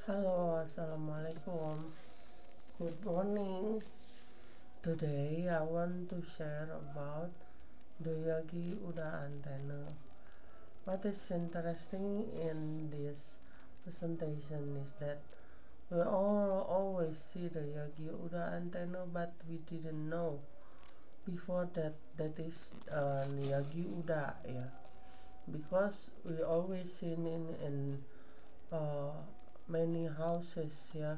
Halo, Assalamualaikum. Good morning. Today I want to share about the Yagi Uda antenna. What is interesting in this presentation is that we all always see the Yagi Uda antenna, but we didn't know before that is Yagi Uda, yeah. Because we always seen in uh, many houses, yeah.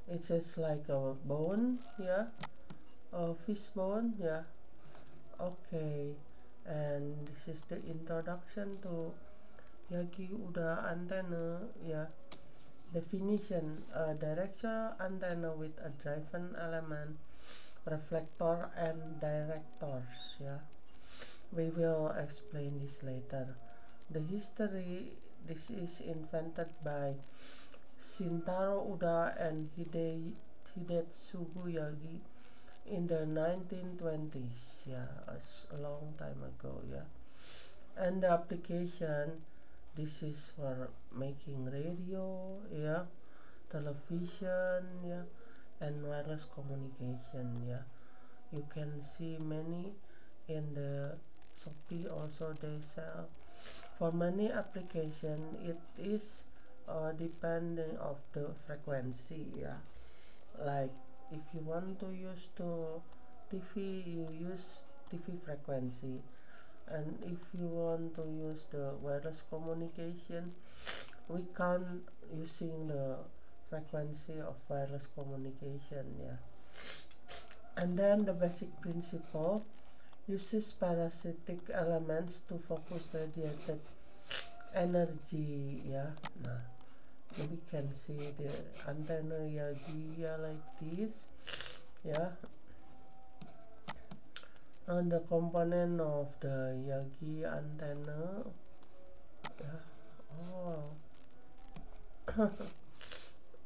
It's just like a bone, yeah, a fish bone, yeah. Okay, and this is the introduction to Yagi Uda antenna, yeah. Definition: a directional antenna with a driven element, reflector, and directors, yeah. We will explain this later. The history: this is invented by Shintaro Uda and Hidetsugu Yagi in the 1920s, yeah, a long time ago, yeah. And the application: this is for making radio, yeah, television, yeah, and wireless communication, yeah. You can see many in the Shopee also they sell. For many application it is depending of the frequency, yeah. Like if you want to use to TV, you use TV frequency, and if you want to use the wireless communication, we can using the frequency of wireless communication, yeah. And then the basic principle uses parasitic elements to focus radiated energy, yeah. Nah, we can see the antenna Yagi, yeah, like this, yeah. And the component of the Yagi antenna, yeah. Oh,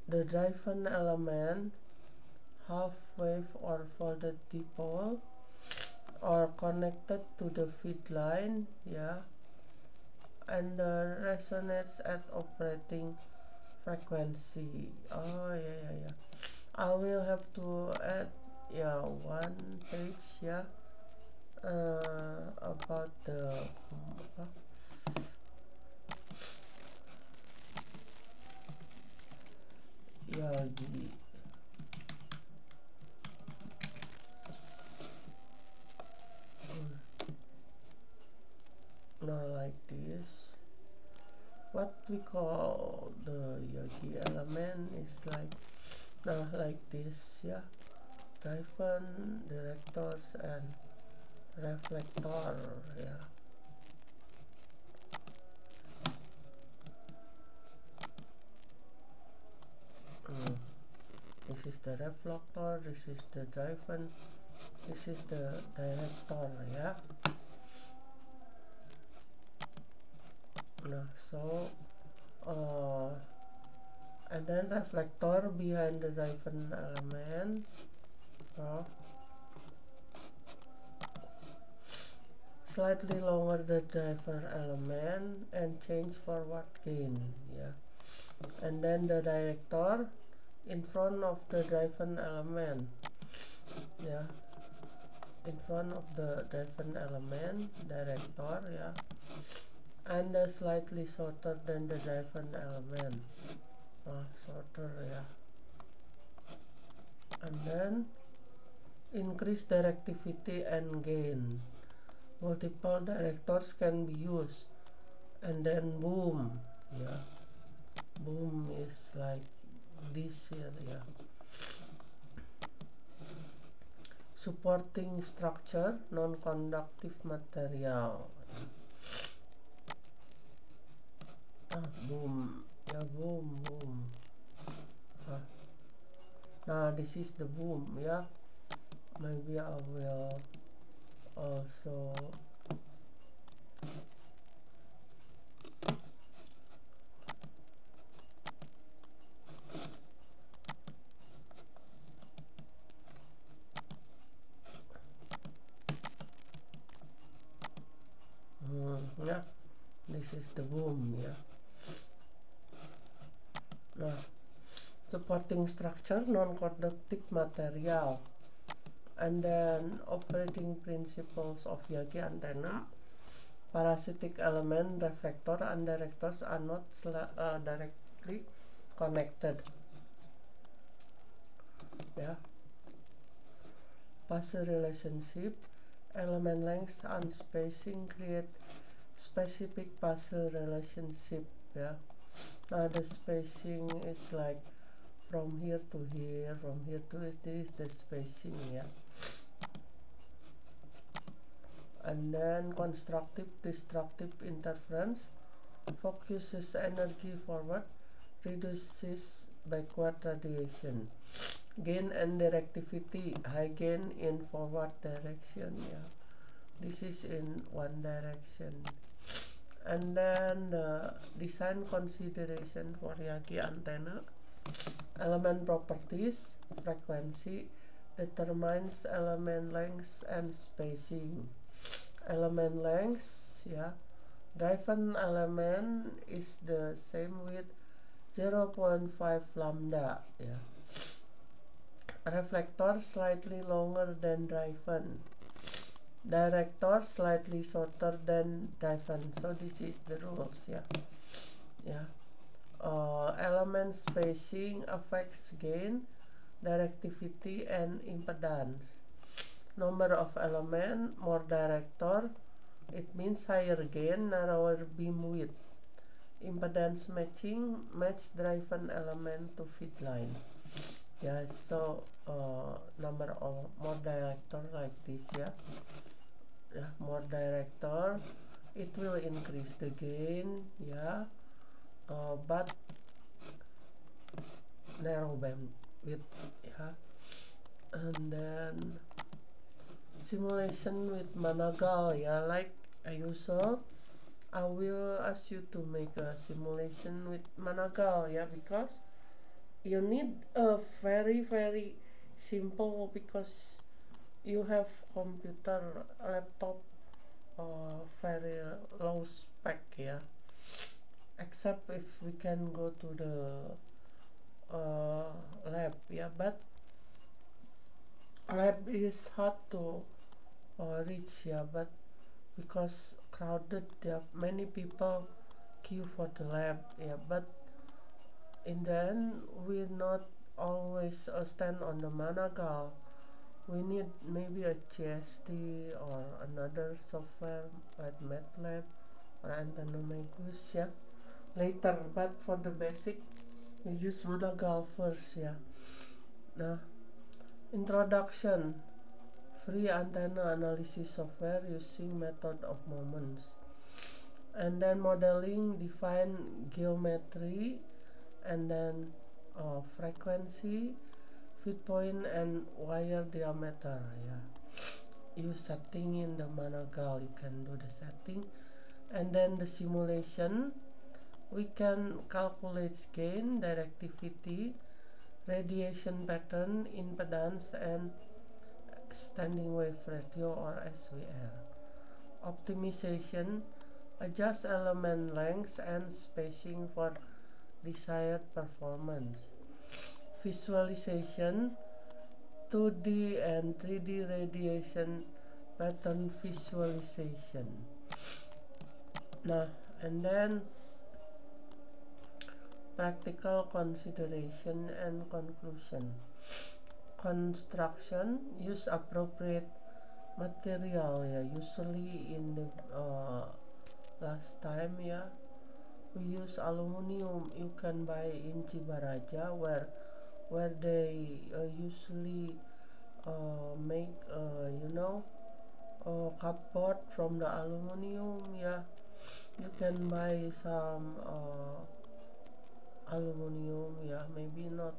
the driven element, half wave or folded dipole, or connected to the feed line, yeah. And the resonates at operating frequency. Oh, yeah. I will have to add, yeah, one page, yeah, about the Yagi. Now like this. What we call the Yagi element is like now like this, yeah. Driven, directors, and reflector, yeah. This is the reflector, this is the driven, this is the director, yeah. Nah, so and then reflector behind the driven element, slightly lower the driver element and change forward gain, yeah. And then the director in front of the driven element, yeah, in front of the driven element, director, yeah. And slightly shorter than the driven element, shorter, yeah. And then increase directivity and gain, multiple directors can be used. And then boom, yeah, boom is like this here, yeah. Supporting structure, non-conductive material, boom, yeah, boom. Now this is the boom, yeah. Maybe I will also yeah, this is the boom, yeah. Nah, supporting structure, non-conductive material, and then operating principles of Yagi antenna. Parasitic element, reflector and directors are not directly connected. Yeah. Phase relationship, element length and spacing create specific phase relationship. Yeah. Now the spacing is like from here to here, from here to here. This is the spacing. Yeah. And then constructive destructive interference focuses energy forward, reduces backward radiation. Gain and directivity, high gain in forward direction. Yeah, this is in one direction. And then the design consideration for Yagi antenna, element properties, frequency determines element length and spacing. Element length, yeah, driven element is the same with 0.5 lambda. Yeah, reflector slightly longer than driven, director slightly shorter than driven. So this is the rules. Yeah. Element spacing affects gain, directivity, and impedance. Number of element, more director, it means higher gain, narrower beam width. Impedance matching, match driven element to feed line. Yeah, so number of more director like this. Yeah, more director, it will increase the gain. Yeah, but narrow beam width. Yeah, and then simulation with Managal. Yeah, like usual, I will ask you to make a simulation with Managal. Yeah, because you need a very simple, because you have computer laptop very low spec. Yeah, except if we can go to the lab. Yeah, but lab is hard to reach. Yeah, but because crowded, there are many people queue for the lab. Yeah, but in the end we not always stand on the Managal. We need maybe a GST or another software like MATLAB or Antennamegus. Yeah, later, but for the basic we use Managal first. Yeah. Now, introduction, free antenna analysis software using method of moments. And then modeling, define geometry, and then frequency, feed point, and wire diameter. Yeah, you setting in the Managal, you can do the setting. And then the simulation, we can calculate gain, directivity, radiation pattern, impedance, and standing wave ratio or SWR. Optimization, adjust element length and spacing for desired performance. Visualization, 2D and 3D radiation pattern visualization. Nah, and then practical consideration and conclusion. Construction, use appropriate material. Yeah, usually in the last time, yeah, we use aluminum. You can buy in Cibaraja where they usually make cupboard from the aluminum. Yeah, you can buy some aluminum. Yeah, maybe not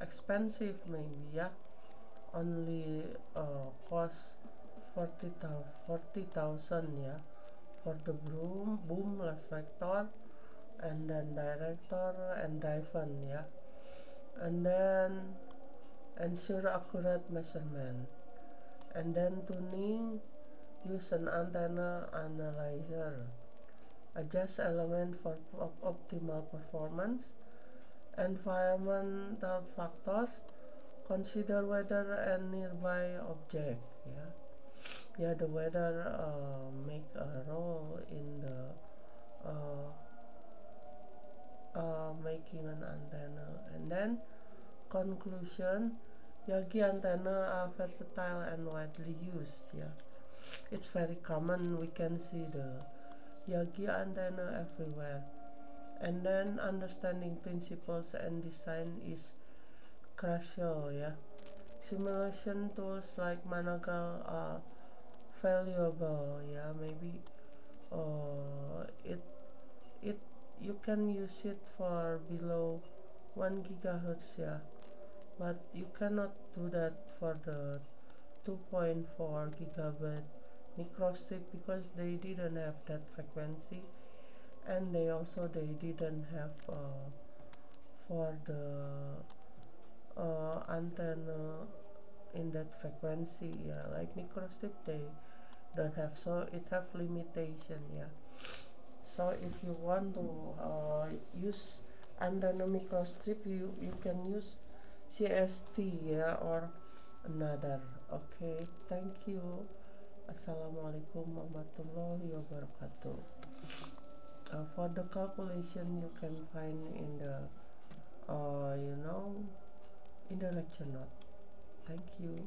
expensive, maybe. Yeah, only cost 40,000. Yeah, for the boom reflector, and then director and driven. Yeah, and then ensure accurate measurement, and then tuning, use an antenna analyzer, adjust element for optimal performance, Environmental factors, consider weather and nearby object. The weather make a role in the making an antenna. And then conclusion, Yagi antenna are versatile and widely used. It's very common, we can see the Yagi antenna everywhere. And then understanding principles and design is crucial. Simulation tools like Managal are valuable. Maybe it you can use it for below 1 gigahertz, but you cannot do that for the 2.4 gigabit microstrip because they didn't have that frequency, and they didn't have for the antenna in that frequency, like microstrip they don't have, so it have limitation. So if you want to use antenna microstrip, you can use CST, or another. Okay, thank you. Assalamualaikum warahmatullahi wabarakatuh. For the calculation you can find in the in the lecture note. Thank you.